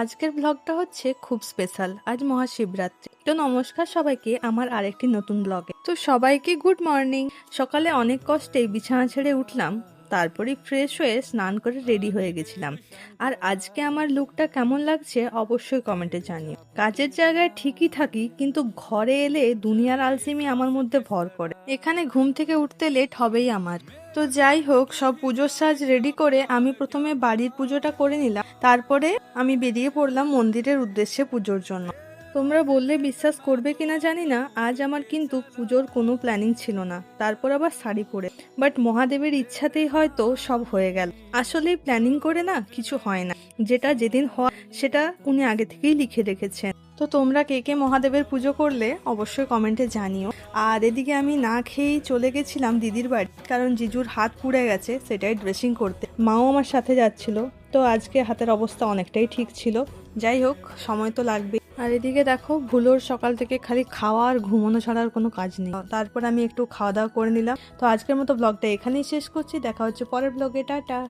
আজকের ব্লগটা হচ্ছে খুব স্পেশাল। আজ মহাশিবরাত্রি। তো নমস্কার সবাইকে আমার আরেকটি নতুন ব্লগে। তো সবাইকে গুড মর্নিং। সকালে অনেক কষ্টে বিছানা ছেড়ে উঠলাম, তারপরে ফ্রেশ হয়ে স্নান করে রেডি হয়ে গেছিলাম। আর আজকে আমার লুকটা কেমন লাগছে অবশ্যই কমেন্টে জানিও। কাজের জায়গায় ঠিকই থাকি, কিন্তু ঘরে এলে দুনিয়ার আলসেমি আমার মধ্যে ভর করে। এখানে ঘুম থেকে উঠতে লেট হবেই আমার। তো যাই হোক, সব পুজোর সাজ রেডি করে আমি প্রথমে বাড়ির পুজোটা করে নিলাম, তারপরে আমি বেরিয়ে পড়লাম মন্দিরের উদ্দেশ্যে পুজোর জন্য। তোমরা বললে বিশ্বাস করবে কিনা জানি না, আজ আমার কিন্তু পুজোর কোনো প্ল্যানিং ছিল না, তারপর আবার শাড়ি পরে। বাট মহাদেবের ইচ্ছাতেই হয়তো সব হয়ে গেল। আসলে প্ল্যানিং করে না কিছু হয় না, যেটা যেদিন হয় সেটা উনি আগে থেকেই লিখে রেখেছেন। তো তোমরা কে কে মহাদেবের পুজো করলে অবশ্যই কমেন্টে জানিও। আর এদিকে আমি না খেয়েই চলে গেছিলাম দিদির বাড়ি, কারণ জিজুর হাত পুড়ে গেছে, সেটাই ড্রেসিং করতে। মাও আমার সাথে যাচ্ছিল। তো আজকে হাতের অবস্থা অনেকটাই ঠিক ছিল। যাই হোক, সময় তো লাগবে। আর এদিকে দেখো, ভুলোর সকাল থেকে খালি খাওয়া আর ঘুমানো ছাড়া আর কোনো কাজ নেই। তারপর আমি একটু খাওয়া দাওয়া করে নিলাম। তো আজকের মতো ব্লগটা এখানেই শেষ করছি। দেখা হচ্ছে পরের ব্লগে। টাটা।